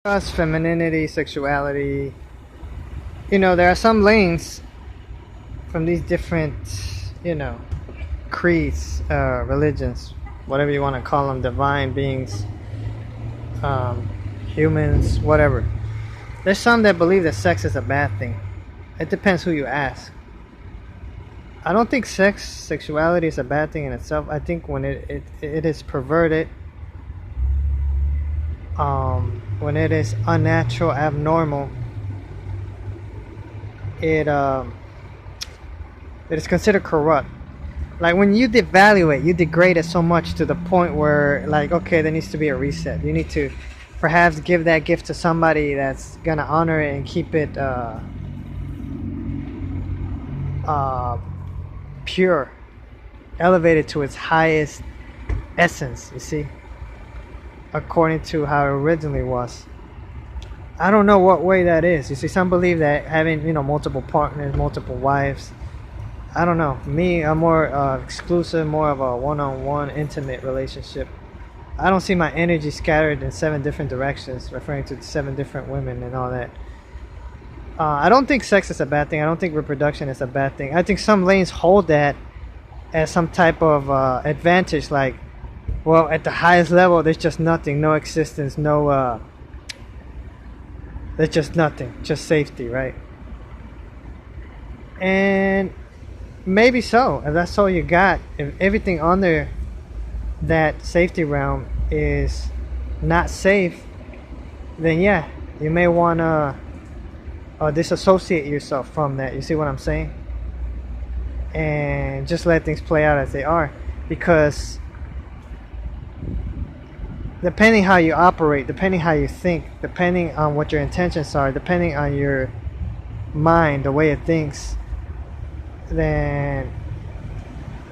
Us, femininity, sexuality. There are some lanes from these different, creeds, religions, whatever you want to call them, divine beings, um, humans, whatever. There's some that believe that sex is a bad thing. It depends who you ask. I don't think sexuality is a bad thing in itself. I think when it is perverted, when it is unnatural, abnormal, it is considered corrupt. Like when you devalue it, you degrade it so much to the point where, like, okay, there needs to be a reset. You need to perhaps give that gift to somebody that's gonna honor it and keep it pure, elevated to its highest essence. You see, according to how it originally was. I don't know what way that is. You see, some believe that having, multiple partners, multiple wives. I don't know. Me, I'm more exclusive, more of a one-on-one, intimate relationship. I don't see my energy scattered in 7 different directions, referring to 7 different women and all that. I don't think sex is a bad thing. I don't think reproduction is a bad thing. I think some lanes hold that as some type of advantage, like, well, at the highest level, there's just nothing, no existence, there's just nothing, just safety, right? And maybe so, if that's all you got, if everything under that safety realm is not safe, then yeah, you may want to disassociate yourself from that. You see what I'm saying? And just let things play out as they are, because depending how you operate, depending how you think, depending on what your intentions are, depending on your mind, the way it thinks, then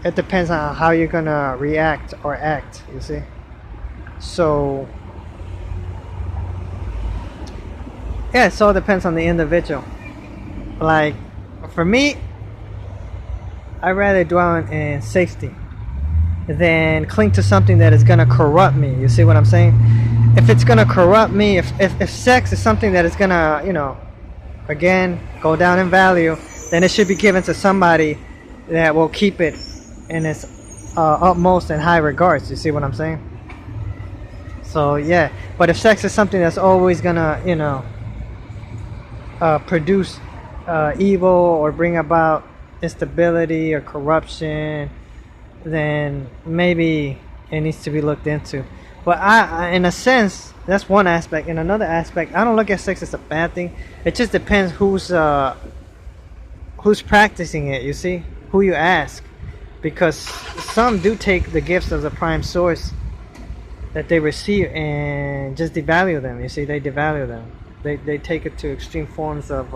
it depends on how you're gonna react or act, you see? So yeah, it all depends on the individual. Like, for me, I'd rather dwell in safety than cling to something that is going to corrupt me. You see what I'm saying? If it's going to corrupt me, if sex is something that is going to, again, go down in value, then it should be given to somebody that will keep it in its utmost and high regards. You see what I'm saying? So yeah, but if sex is something that's always going to, produce evil or bring about instability or corruption, then maybe it needs to be looked into. But I, in a sense, that's one aspect. In another aspect, I don't look at sex as a bad thing. It just depends who's practicing it. You see, who you ask, because some do take the gifts as a prime source that they receive and just devalue them. You see, they devalue them. They take it to extreme forms of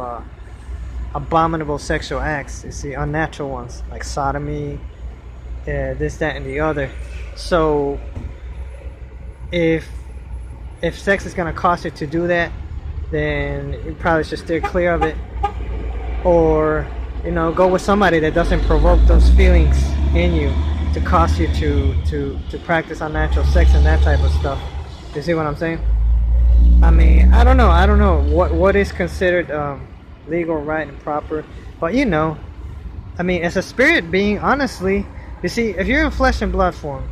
abominable sexual acts. You see, unnatural ones like sodomy. This, that, and the other. So if sex is gonna cost you to do that, then you probably should steer clear of it, or go with somebody that doesn't provoke those feelings in you to cause you to practice unnatural sex and that type of stuff. You see what I'm saying? I mean, I don't know what is considered legal, right, and proper, but I mean, as a spirit being, honestly, you see, if you're in flesh and blood form,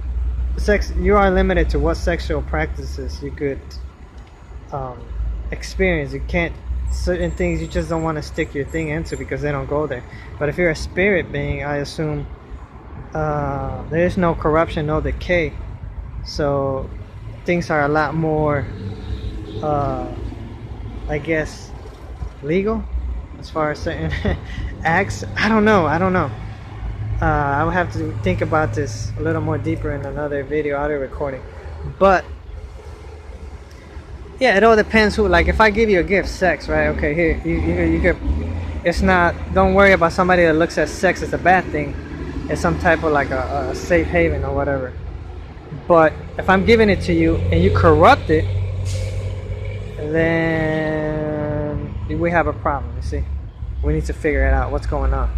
you are limited to what sexual practices you could experience. You can't, certain things you just don't want to stick your thing into because they don't go there. But if you're a spirit being, I assume there is no corruption, no decay. So things are a lot more, I guess, legal as far as certain acts. I don't know. I would have to think about this a little more deeper in another audio recording. But yeah, it all depends who. Like, if I give you a gift, sex, right? Okay, here you could. It's not. Don't worry about somebody that looks at sex as a bad thing. It's some type of like a safe haven or whatever. But if I'm giving it to you and you corrupt it, then we have a problem. You see, we need to figure it out. What's going on?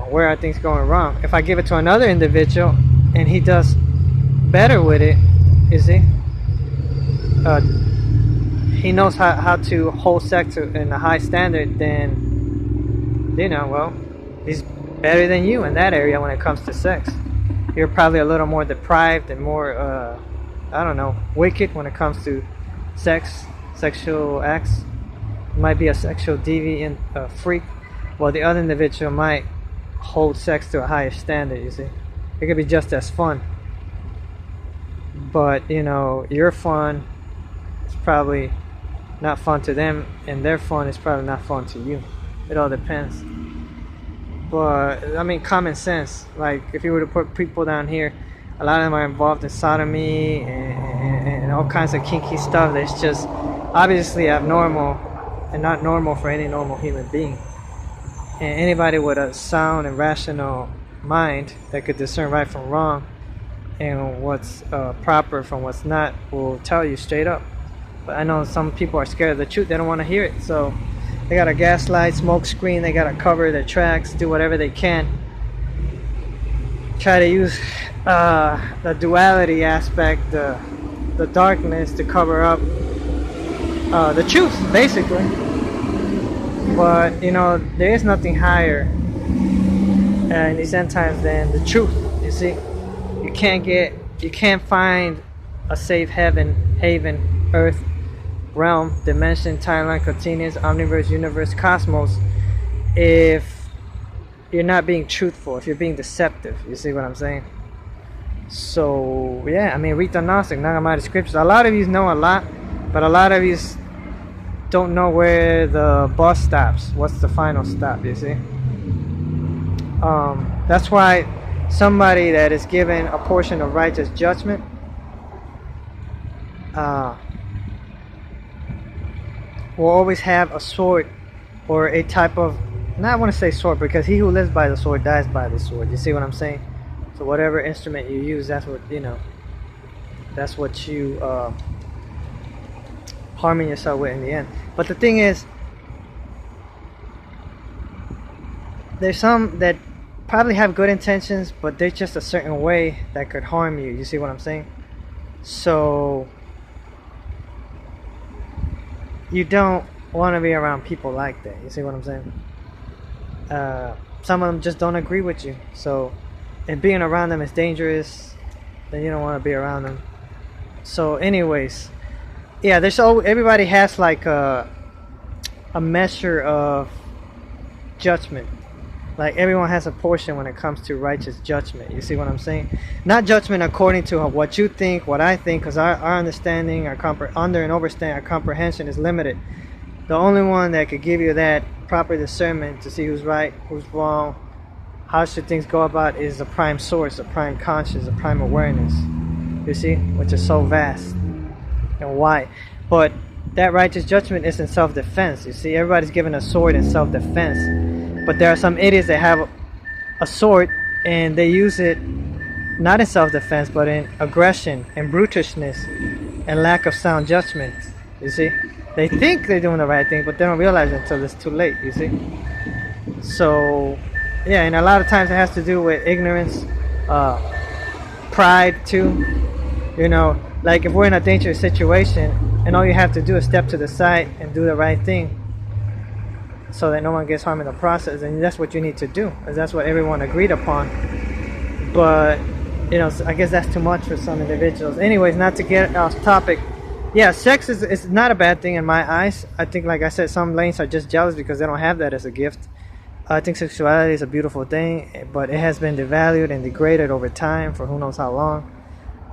Where are things going wrong? If I give it to another individual and he does better with it, you see, he knows how to hold sex in a high standard, then, you know, well, he's better than you in that area when it comes to sex. You're probably a little more deprived and more, I don't know, wicked when it comes to sex, sexual acts. You might be a sexual deviant freak, while the other individual might hold sex to a higher standard, you see. It could be just as fun. But, you know, your fun is probably not fun to them, and their fun is probably not fun to you. It all depends. But, I mean, common sense. Like, if you were to put people down here, a lot of them are involved in sodomy and all kinds of kinky stuff that's just obviously abnormal and not normal for any normal human being. And anybody with a sound and rational mind that could discern right from wrong and what's proper from what's not will tell you straight up. But I know some people are scared of the truth. They don't want to hear it. So they got a gaslight, smoke screen. They got to cover their tracks, do whatever they can. Try to use the duality aspect, the darkness to cover up the truth, basically. But, you know, there is nothing higher in these end times than the truth, you see. You can't find a safe haven, earth, realm, dimension, timeline, continuous, omniverse, universe, cosmos, if you're not being truthful, if you're being deceptive. You see what I'm saying? So, yeah, I mean, read the Gnostic, Nag Hammadi scriptures. A lot of you know a lot, but a lot of you don't know where the bus stops. What's the final stop, you see? That's why somebody that is given a portion of righteous judgment will always have a sword or a type of, not I want to say sword, because he who lives by the sword dies by the sword. You see what I'm saying? So whatever instrument you use, that's what, you know, that's what you harming yourself with in the end. But the thing is, there's some that probably have good intentions, but they're just a certain way that could harm you. You see what I'm saying? So you don't want to be around people like that. You see what I'm saying? Some of them just don't agree with you. So, and being around them is dangerous. Then you don't want to be around them. So, anyways, yeah, everybody has like a measure of judgment. Like everyone has a portion when it comes to righteous judgment. You see what I'm saying? Not judgment according to what you think, what I think, because our understanding, our comprehension is limited. The only one that could give you that proper discernment to see who's right, who's wrong, how should things go about is the prime source, the prime conscious, the prime awareness. You see? Which is so vast and wide. But that righteous judgment is in self-defense. You see? Everybody's given a sword in self-defense. But there are some idiots that have a sword and they use it not in self-defense but in aggression and brutishness and lack of sound judgment. You see? They think they're doing the right thing, but they don't realize it until it's too late, you see? So, yeah, and a lot of times it has to do with ignorance, pride too. You know, like if we're in a dangerous situation and all you have to do is step to the side and do the right thing so that no one gets harmed in the process, and that's what you need to do, and that's what everyone agreed upon. But, you know, I guess that's too much for some individuals. Anyways, not to get off topic, yeah, sex is not a bad thing in my eyes. I think, like I said, some lanes are just jealous because they don't have that as a gift. I think sexuality is a beautiful thing, but it has been devalued and degraded over time for who knows how long.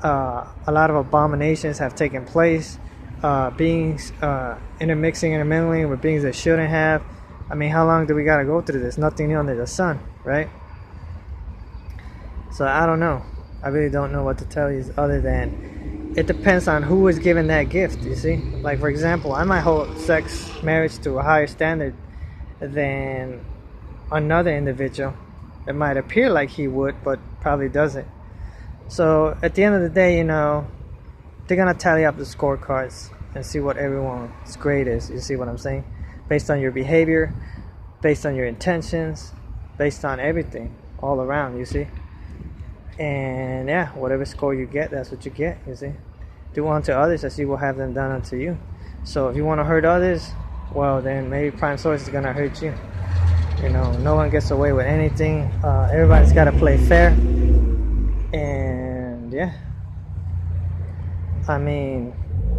A lot of abominations have taken place. Beings intermingling with beings that shouldn't have. I mean, how long do we gotta go through this? Nothing new under the sun, right? So I don't know. I really don't know what to tell you other than it depends on who is given that gift, you see? Like, for example, I might hold sex, marriage to a higher standard than another individual. It might appear like he would, but probably doesn't. So at the end of the day, you know, they're gonna tally up the scorecards and see what everyone's grade is. You see what I'm saying? Based on your behavior, based on your intentions, based on everything all around, you see? And yeah, whatever score you get, that's what you get, you see? Do unto others as you will have them done unto you. So if you want to hurt others, well, then maybe prime source is gonna hurt you. You know, no one gets away with anything. Everybody's got to play fair. And yeah, I mean,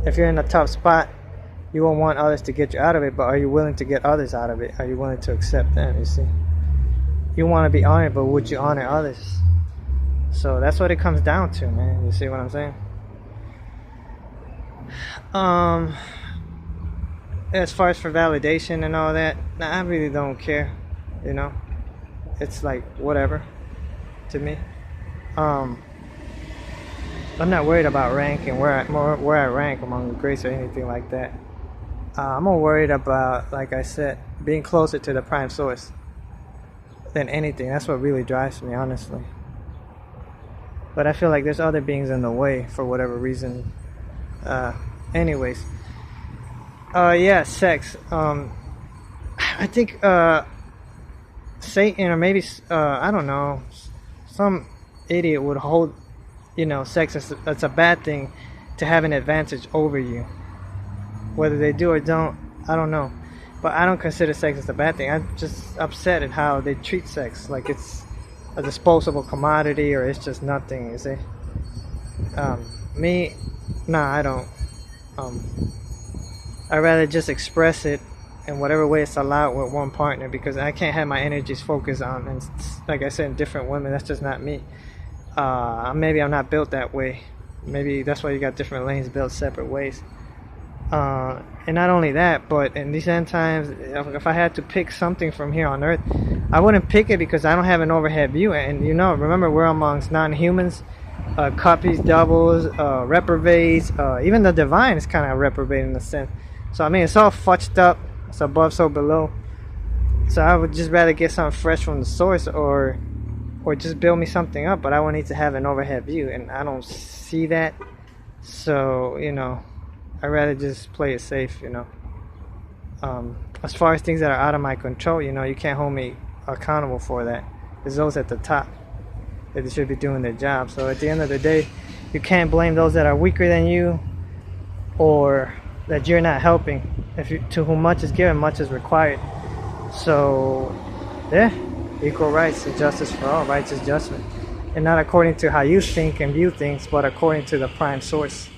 if you're in a tough spot, you won't want others to get you out of it, but are you willing to get others out of it? Are you willing to accept them? You see, you want to be honored, but would you honor others? So that's what it comes down to, man. You see what I'm saying? As far as for validation and all that, nah, I really don't care. You know, it's like whatever to me. I'm not worried about rank and where I rank among the greats or anything like that. I'm more worried about, like I said, being closer to the prime source than anything. That's what really drives me, honestly. But I feel like there's other beings in the way for whatever reason. Anyways, yeah, sex. I think Satan, or maybe I don't know, some idiot would hold, you know, sex as a bad thing to have an advantage over you. Whether they do or don't, I don't know. But I don't consider sex as a bad thing. I'm just upset at how they treat sex, like it's a disposable commodity or it's just nothing, you see. Me, nah, I don't. I'd rather just express it in whatever way it's allowed with one partner, because I can't have my energies focused on, and like I said, different women. That's just not me. Maybe I'm not built that way. Maybe that's why you got different lanes built separate ways. And not only that, but in these end times, if I had to pick something from here on earth, I wouldn't pick it because I don't have an overhead view. And you know, remember, we're amongst non-humans, copies, doubles, reprobates, even the divine is kind of reprobate in a sense. So I mean, it's all fudged up. It's above, so below. So I would just rather get something fresh from the source, or just build me something up. But I would need to have an overhead view, and I don't see that. So, you know, I'd rather just play it safe, you know. As far as things that are out of my control, you know, you can't hold me accountable for that. It's those at the top that should be doing their job. So at the end of the day, you can't blame those that are weaker than you, or that you're not helping. To whom much is given, much is required. So, yeah, equal rights and justice for all, righteous judgment. And not according to how you think and view things, but according to the prime source.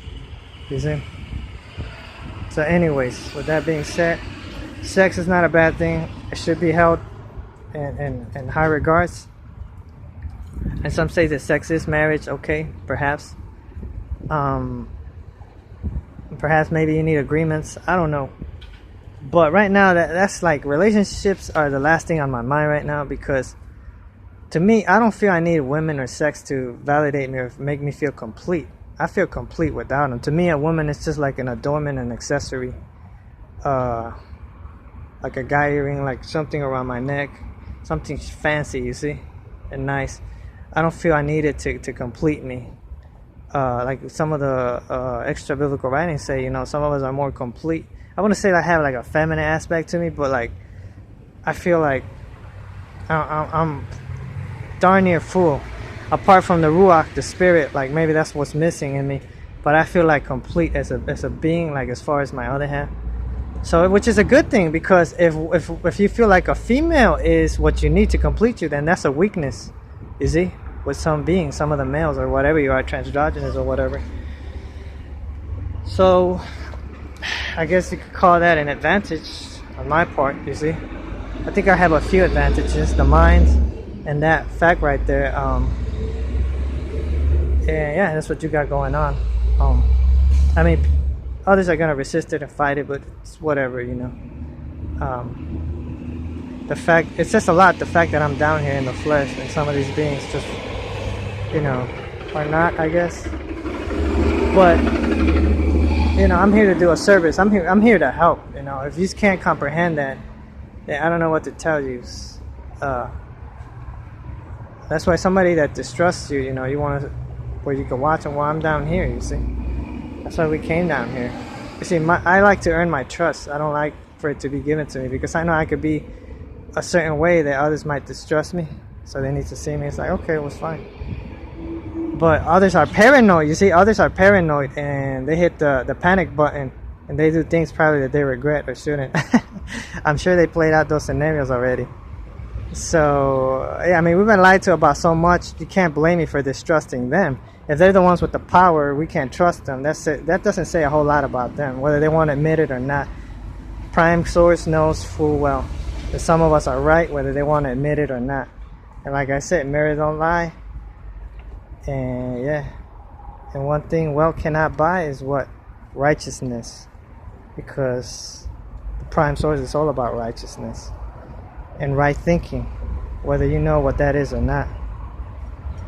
You see? So anyways, with that being said, sex is not a bad thing. It should be held in high regards. And some say that sex is marriage. Okay, perhaps. Perhaps maybe you need agreements. I don't know. But right now, that's like, relationships are the last thing on my mind right now, because to me, I don't feel I need women or sex to validate me or make me feel complete. I feel complete without them. To me, a woman is just like an adornment, an accessory, like a guy earring, like something around my neck, something fancy, you see, and nice. I don't feel I need it to complete me. Like some of the extra biblical writings say, you know, some of us are more complete. I wouldn't say I have like a feminine aspect to me, but like I feel like I'm darn near full. Apart from the ruach, the spirit, like maybe that's what's missing in me. But I feel like complete as a being, like as far as my other half. So, which is a good thing, because if you feel like a female is what you need to complete you, then that's a weakness, you see, with some beings, some of the males or whatever you are, transandrogynous or whatever. So, I guess you could call that an advantage on my part, you see. I think I have a few advantages, the mind and that fact right there. And yeah, that's what you got going on. I mean, others are gonna resist it and fight it, but it's whatever, you know. The fact, it's just a lot, the fact that I'm down here in the flesh and some of these beings just, you know, are not, I guess. But, you know, I'm here to do a service. I'm here to help, you know. If you just can't comprehend that, then I don't know what to tell you. That's why somebody that distrusts you, you know, you want to, where you can watch them while I'm down here, you see. That's why we came down here. You see, I like to earn my trust. I don't like for it to be given to me, because I know I could be a certain way that others might distrust me. So they need to see me. It's like, okay, it was fine. But others are paranoid. You see, others are paranoid, and they hit the panic button and they do things probably that they regret or shouldn't. I'm sure they played out those scenarios already. So yeah, I mean, we've been lied to about so much. You can't blame me for distrusting them. If they're the ones with the power, we can't trust them. That's it. That doesn't say a whole lot about them, whether they want to admit it or not. Prime source knows full well that some of us are right, whether they want to admit it or not. And like I said, mirrors don't lie. And yeah, and one thing wealth cannot buy is what? Righteousness. Because the prime source is all about righteousness and right thinking, whether you know what that is or not.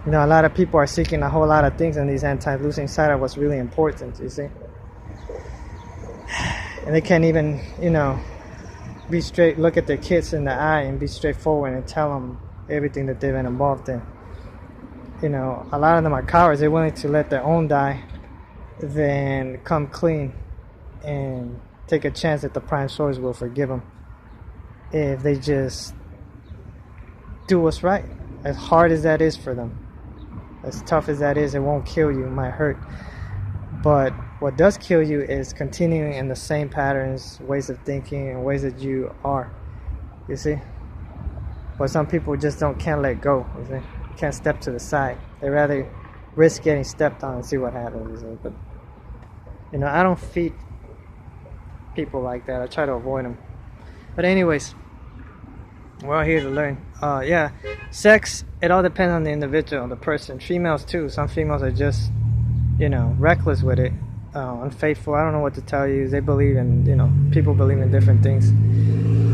You know, a lot of people are seeking a whole lot of things in these end times, losing sight of what's really important, you see. And they can't even, you know, be straight, look at their kids in the eye and be straightforward and tell them everything that they've been involved in. You know, a lot of them are cowards. They're willing to let their own die than come clean and take a chance that the prime source will forgive them if they just do what's right. As hard as that is for them, as tough as that is, it won't kill you. It might hurt. But what does kill you is continuing in the same patterns, ways of thinking, and ways that you are. You see? But some people just can't let go. You see? Can't step to the side. They rather risk getting stepped on and see what happens. You see? But you know, I don't feed people like that. I try to avoid them. But anyways, we're all here to learn. Yeah, sex, it all depends on the individual, the person. Females too. Some females are just, you know, reckless with it, unfaithful. I don't know what to tell you. They believe in, you know, people believe in different things.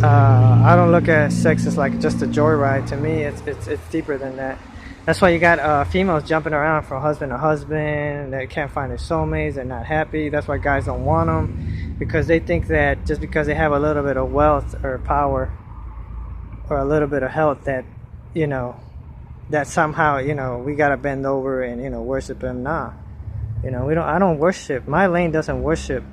I don't look at sex as like just a joyride. To me, it's deeper than that. That's why you got females jumping around from husband to husband. They can't find their soulmates. They're not happy. That's why guys don't want them, because they think that just because they have a little bit of wealth or power or a little bit of health, that, you know, that somehow, you know, we gotta bend over and, you know, worship them. Nah, you know, I don't worship. My lane doesn't worship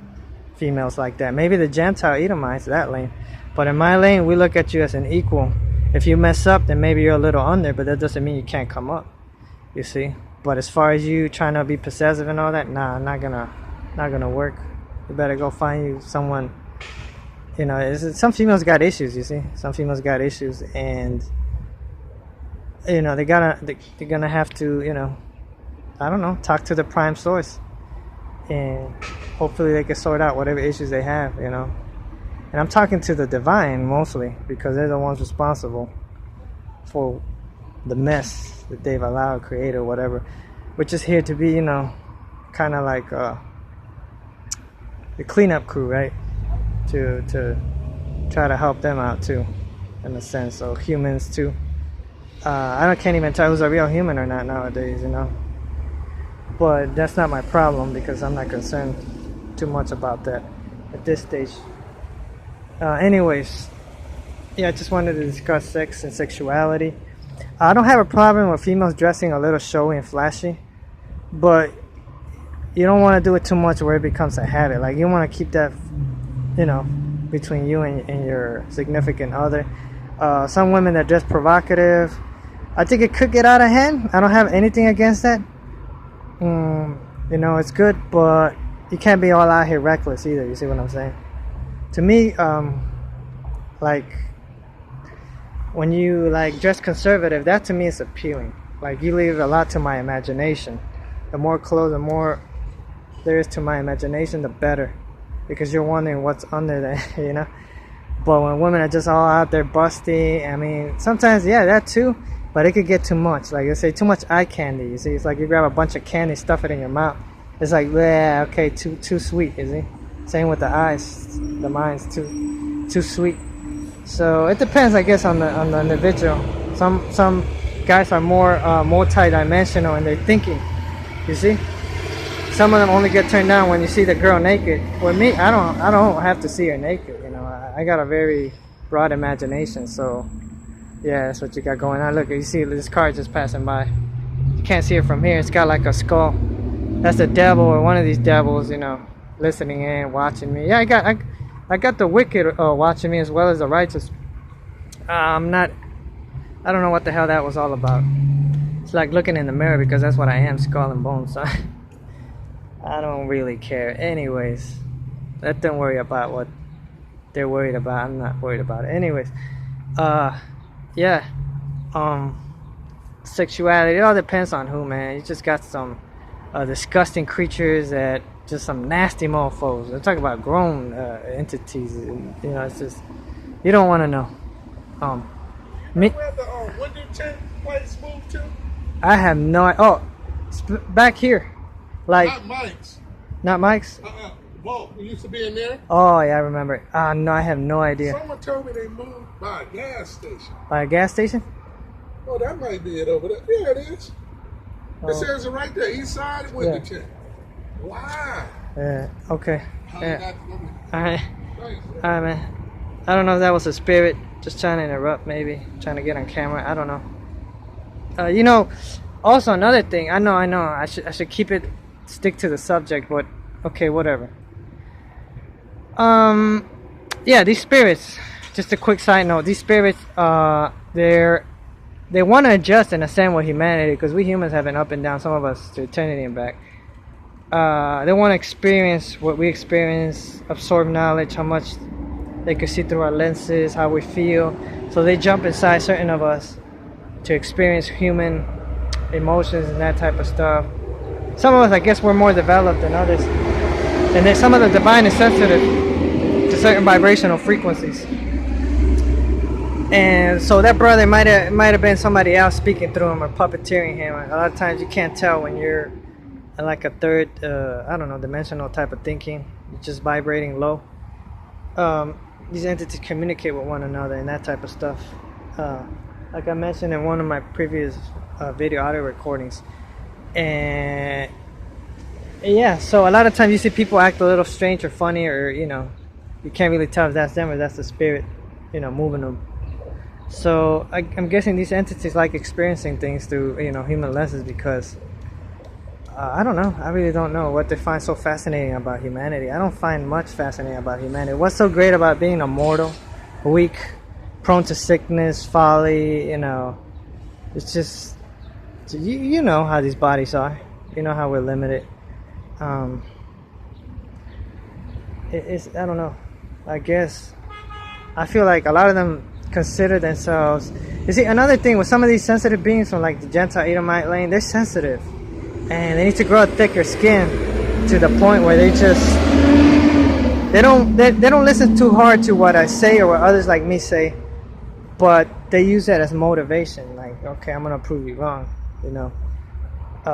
females like that. Maybe the Gentile Edomites, that lane, but in my lane, we look at you as an equal. If you mess up, then maybe you're a little under, but that doesn't mean you can't come up. You see. But as far as you trying to be possessive and all that, nah, not gonna work. You better go find you someone. You know, some females got issues. You see, some females got issues, and you know, they're gonna have to, you know, I don't know, talk to the prime source, and hopefully they can sort out whatever issues they have. You know. And I'm talking to the divine mostly, because they're the ones responsible for the mess that they've allowed, created, or whatever. We're just here to be, you know, kind of like the cleanup crew, right? To try to help them out too, in a sense. So humans too. Can't even tell who's a real human or not nowadays, you know. But that's not my problem, because I'm not concerned too much about that at this stage. Anyways, yeah, I just wanted to discuss sex and sexuality. I don't have a problem with females dressing a little showy and flashy, but you don't want to do it too much where it becomes a habit. Like, you want to keep that, you know, between you and your significant other. Some women that dress provocative, I think it could get out of hand. I don't have anything against that. You know, it's good, but you can't be all out here reckless either. You see what I'm saying? To me, like, when you like dress conservative, that to me is appealing. Like, you leave a lot to my imagination. The more clothes, the more there is to my imagination, the better, because you're wondering what's under there, you know. But when women are just all out there busty, I mean, sometimes, yeah, that too, but it could get too much. Like, they say too much eye candy. You see, it's like you grab a bunch of candy, stuff it in your mouth. It's like, yeah, okay, too sweet, you see. Same with the eyes, the mind's too sweet. So it depends, I guess, on the individual. Some guys are more multi-dimensional in their thinking. You see, some of them only get turned down when you see the girl naked. With me, I don't have to see her naked. You know, I got a very broad imagination. So yeah, that's what you got going on. Look, you see this car just passing by. You can't see it from here. It's got like a skull. That's the devil, or one of these devils, you know, listening in, watching me. Yeah, I got the wicked watching me, as well as the righteous. I don't know what the hell that was all about. It's like looking in the mirror, because that's what I am, skull and bones. So I don't really care. Anyways, let them worry about what they're worried about. I'm not worried about it. Anyways, yeah, sexuality, it all depends on who, man. You just got some disgusting creatures that just some nasty mofos. They're talking about grown entities. You know, it's just, you don't want to know. Me, where the window tint place moved to? I have no. Oh, it's back here, like Not Mike's. not Mike's. Vault. We used to be in there. Oh yeah, I remember it. No, I have no idea. Someone told me they moved by a gas station. By a gas station? Oh, that might be it over there. Yeah, it is. Oh. It says it right there, east side window tint. Wow. Yeah. Okay. Yeah. All right. Thanks. All right, man. I don't know if that was a spirit just trying to interrupt, maybe trying to get on camera. I don't know. You know, also another thing. I know. I should keep it, stick to the subject, but okay, whatever. Yeah, these spirits. Just a quick side note. These spirits, they want to adjust and ascend with humanity because we humans have been up and down. Some of us to eternity and back. They want to experience what we experience, absorb knowledge, how much they can see through our lenses, how we feel. So they jump inside certain of us to experience human emotions and that type of stuff. Some of us, I guess, we're more developed than others. And then some of the divine is sensitive to certain vibrational frequencies. And so that brother might have been somebody else speaking through him or puppeteering him. A lot of times you can't tell when you're in like a third, I don't know, dimensional type of thinking. You're just vibrating low. These entities communicate with one another and that type of stuff. Like I mentioned in one of my previous video audio recordings. And yeah, so a lot of times you see people act a little strange or funny, or you know, you can't really tell if that's them or that's the spirit, you know, moving them. So I'm guessing these entities like experiencing things through, you know, human lenses because I don't know. I really don't know what they find so fascinating about humanity. I don't find much fascinating about humanity. What's so great about being a mortal, weak, prone to sickness, folly? You know, it's just you know how these bodies are. You know how we're limited. It's I don't know. I guess I feel like a lot of them consider themselves. You see, another thing with some of these sensitive beings from like the Gentile Edomite lane, they're sensitive, and they need to grow a thicker skin to the point where they just they don't listen too hard to what I say or what others like me say, but they use that as motivation. Like, okay, I'm gonna prove you wrong. You know.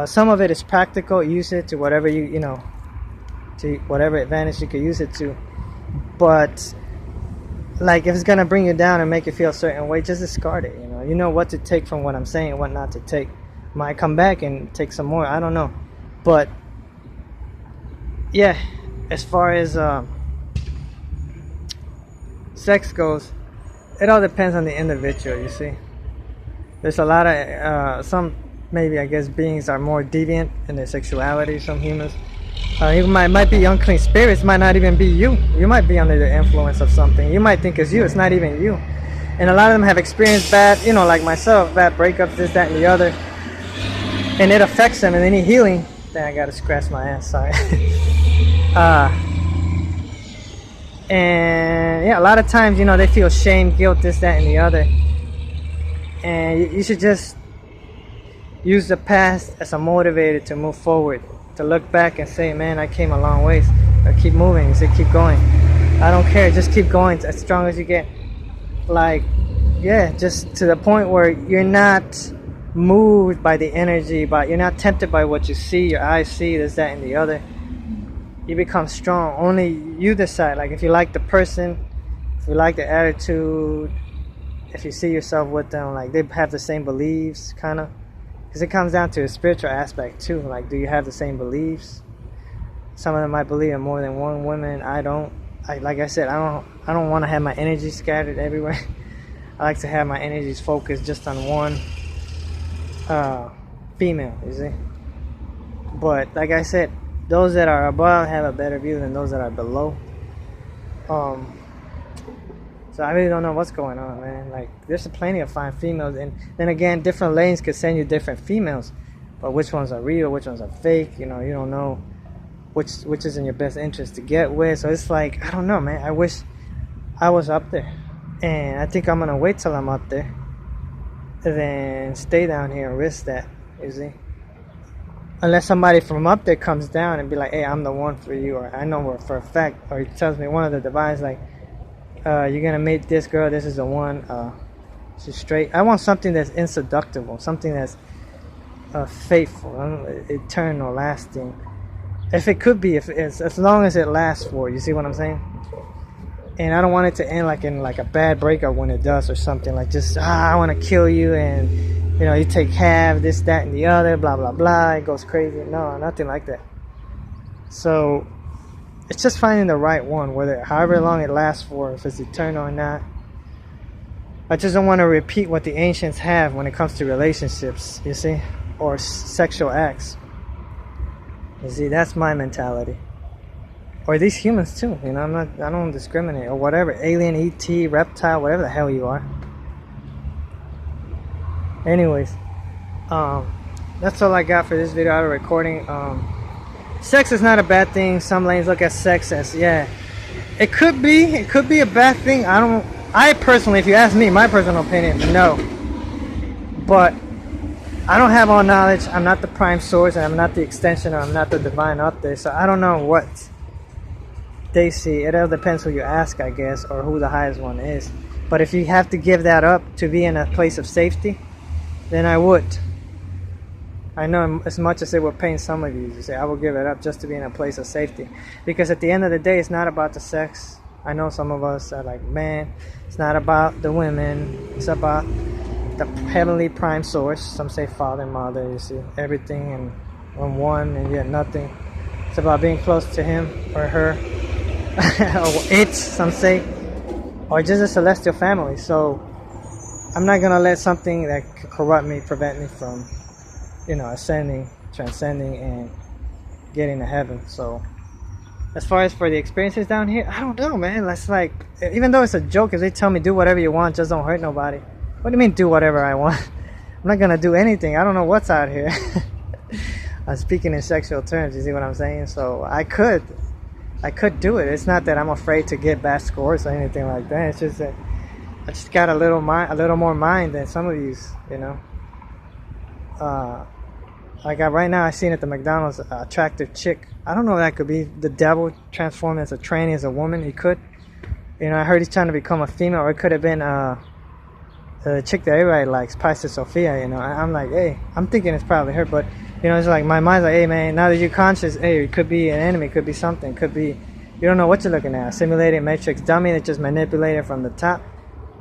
Some of it is practical. Use it to whatever you know, to whatever advantage you could use it to. But like, if it's gonna bring you down and make you feel a certain way, just discard it. You know what to take from what I'm saying and what not to take. Might come back and take some more. I don't know, but yeah, as far as sex goes, it all depends on the individual. You see, there's a lot of some. Maybe I guess beings are more deviant in their sexuality. Some humans, you might be unclean spirits. Might not even be you. You might be under the influence of something. You might think it's you. It's not even you. And a lot of them have experienced bad, you know, like myself, bad breakups, this, that, and the other. And it affects them. And they need healing. Then I gotta scratch my ass. Sorry. And yeah, a lot of times, you know, they feel shame, guilt, this, that, and the other. And you should just use the past as a motivator to move forward, to look back and say, man, I came a long ways. Or keep moving, say keep going. I don't care, just keep going as strong as you get. Like, yeah, just to the point where you're not moved by the energy, but you're not tempted by what you see, your eyes see, this, that, and the other. You become strong. Only you decide. Like, if you like the person, if you like the attitude, if you see yourself with them, like they have the same beliefs, kind of. Because it comes down to a spiritual aspect too. Like, do you have the same beliefs? Some of them might believe in more than one woman. I don't. Like I said, I don't want to have my energy scattered everywhere. I like to have my energies focused just on one female, you see. But like I said, those that are above have a better view than those that are below. So I really don't know what's going on, man. Like, there's plenty of fine females, and then again, different lanes could send you different females, but which ones are real, which ones are fake, you know, you don't know which is in your best interest to get with. So it's like, I don't know, man. I wish I was up there, and I think I'm gonna wait till I'm up there, and then stay down here and risk that. You see, unless somebody from up there comes down and be like, "Hey, I'm the one for you," or I know for a fact, or he tells me one of the divines like, "You're gonna meet this girl. This is the one. She's straight." I want something that's inseductible, something that's faithful, eternal, lasting. If it could be, if it's, as long as it lasts for, you see what I'm saying? And I don't want it to end like in like a bad breakup when it does, or something like just I want to kill you, and you know, you take half, this, that, and the other, blah blah blah. It goes crazy. No, nothing like that. So it's just finding the right one, whether however long it lasts for, if it's eternal or not. I just don't want to repeat what the ancients have when it comes to relationships, you see, or sexual acts. You see, that's my mentality. Or these humans too, you know, I don't discriminate, or whatever, alien, ET, reptile, whatever the hell you are. Anyways, that's all I got for this video out of recording. Sex is not a bad thing. Some lanes look at sex as, yeah, it could be a bad thing. I personally, if you ask me, my personal opinion, no. But I don't have all knowledge. I'm not the prime source, and I'm not the extension, or I'm not the divine up there. So I don't know what they see. It all depends who you ask, I guess, or who the highest one is. But if you have to give that up to be in a place of safety, then I would. I know as much as it will pain some of you to say, I will give it up just to be in a place of safety. Because at the end of the day, it's not about the sex. I know some of us are like, man, it's not about the women. It's about the heavenly prime source. Some say father and mother, you see, everything in one and yet nothing. It's about being close to him or her, or it, some say, or just a celestial family. So I'm not gonna let something that could corrupt me prevent me from, you know, ascending, transcending, and getting to heaven. So as far as for the experiences down here, I don't know, man. That's like, even though it's a joke, if they tell me do whatever you want, just don't hurt nobody. What do you mean do whatever I want? I'm not gonna do anything. I don't know what's out here. I'm speaking in sexual terms, you see what I'm saying? So I could do it. It's not that I'm afraid to get bad scores or anything like that. It's just that I just got a little more mind than some of these, you know. Like right now, I seen at the McDonald's attractive chick. I don't know if that could be the devil transformed as a tranny, as a woman. He could. You know, I heard he's trying to become a female, or it could have been the chick that everybody likes, Pastor Sophia. You know, I'm like, hey, I'm thinking it's probably her, but you know, it's like my mind's like, hey man, now that you're conscious, hey, it could be an enemy, it could be something, it could be, you don't know what you're looking at, a simulated matrix dummy that just manipulated from the top.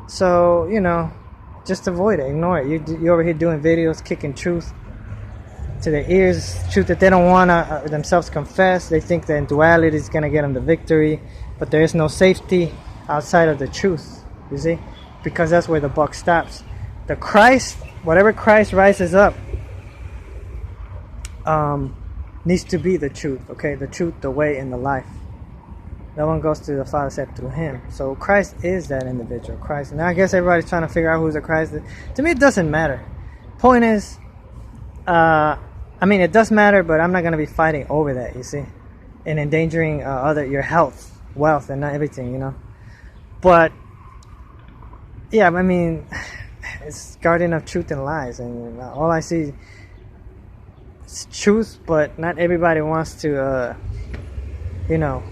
So you know, just avoid it, ignore it. You're over here doing videos, kicking truth to their ears, truth that they don't want to themselves confess. They think that duality is going to get them the victory, but there is no safety outside of the truth, you see, because that's where the buck stops. The Christ, whatever Christ rises up, needs to be the truth, okay? The truth, the way, and the life. No one goes to the Father except through him. So Christ is that individual, Christ. And I guess everybody's trying to figure out who's the Christ. To me, it doesn't matter. Point is, I mean, it does matter, but I'm not going to be fighting over that, you see, and endangering your health, wealth, and not everything, you know. But yeah, I mean, it's guardian of truth and lies, and all I see is truth, but not everybody wants to, you know,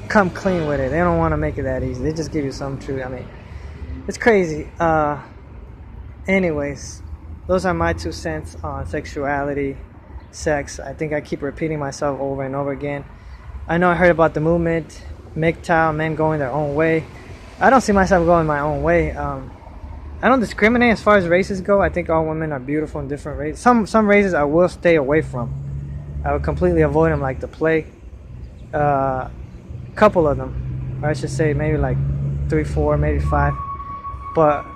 come clean with it. They don't want to make it that easy. They just give you some truth. I mean, it's crazy. Anyways, those are my 2 cents on sexuality, sex. I think I keep repeating myself over and over again. I know I heard about the movement, MGTOW, men going their own way. I don't see myself going my own way. I don't discriminate as far as races go. I think all women are beautiful in different races. Some races I will stay away from. I would completely avoid them, like the plague. Couple of them, or I should say maybe like 3, 4, maybe 5. But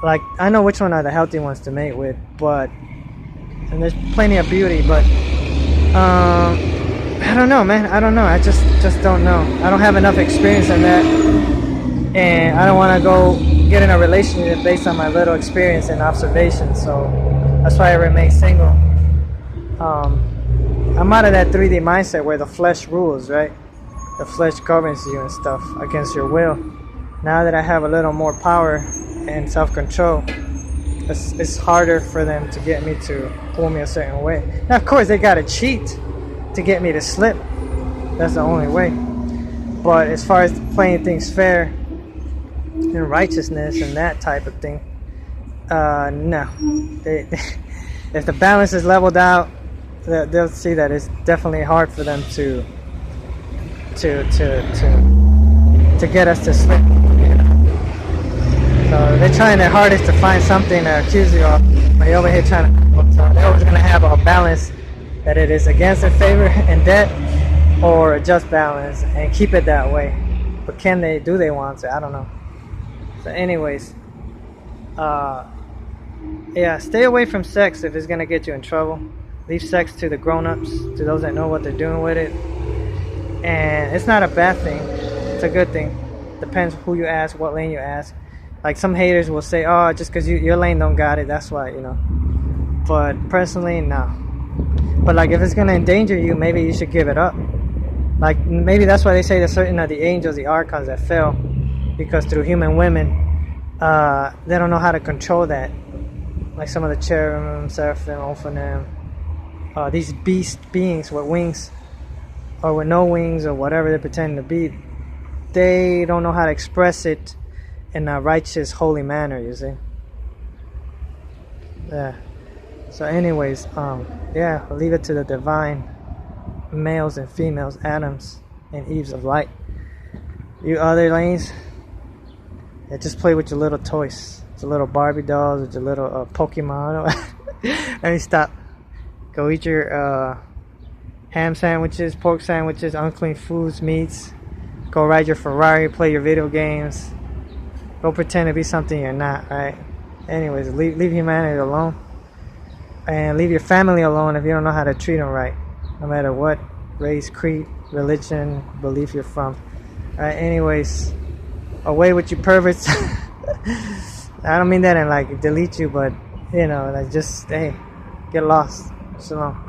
like, I know which one are the healthy ones to mate with, but, and there's plenty of beauty, but I don't know, man. I don't know. I just don't know. I don't have enough experience in that, and I don't want to go get in a relationship based on my little experience and observation. So that's why I remain single. I'm out of that 3D mindset where the flesh rules, right? The flesh governs you and stuff against your will. Now that I have a little more power and self-control, it's harder for them to get me to pull me a certain way. Now, of course, they gotta cheat to get me to slip. That's the only way. But as far as playing things fair and righteousness and that type of thing, no. If the balance is leveled out, they'll see that it's definitely hard for them to get us to slip. So they're trying their hardest to find something to accuse you of. But you're over here trying to. So they're always going to have a balance that it is against their favor and debt, or a just balance, and keep it that way. But can they? Do they want to? I don't know. So, anyways, yeah, stay away from sex if it's going to get you in trouble. Leave sex to the grown-ups, to those that know what they're doing with it. And it's not a bad thing. It's a good thing. Depends who you ask, what lane you ask. Like some haters will say, oh, just because your lane don't got it, that's why, you know. But personally, no. But like if it's going to endanger you, maybe you should give it up. Like maybe that's why they say that certain of the angels, the archons that fell, because through human women, they don't know how to control that. Like some of the cherubim, seraphim, ophanim, these beast beings with wings, or with no wings, or whatever they pretend to be, they don't know how to express it in a righteous, holy manner, you see. Yeah. So anyways, yeah, I'll leave it to the divine males and females, Adams and Eves of light. You other lanes, yeah, just play with your little toys, with your little Barbie dolls, with your little Pokemon. Let me stop. Go eat your ham sandwiches, pork sandwiches, unclean foods, meats. Go ride your Ferrari, play your video games. Go pretend to be something you're not, right? Anyways, leave humanity alone. And leave your family alone if you don't know how to treat them right. No matter what race, creed, religion, belief you're from. Alright, anyways, away with you perverts. I don't mean that in like delete you, but you know, like just, hey, get lost. Shalom.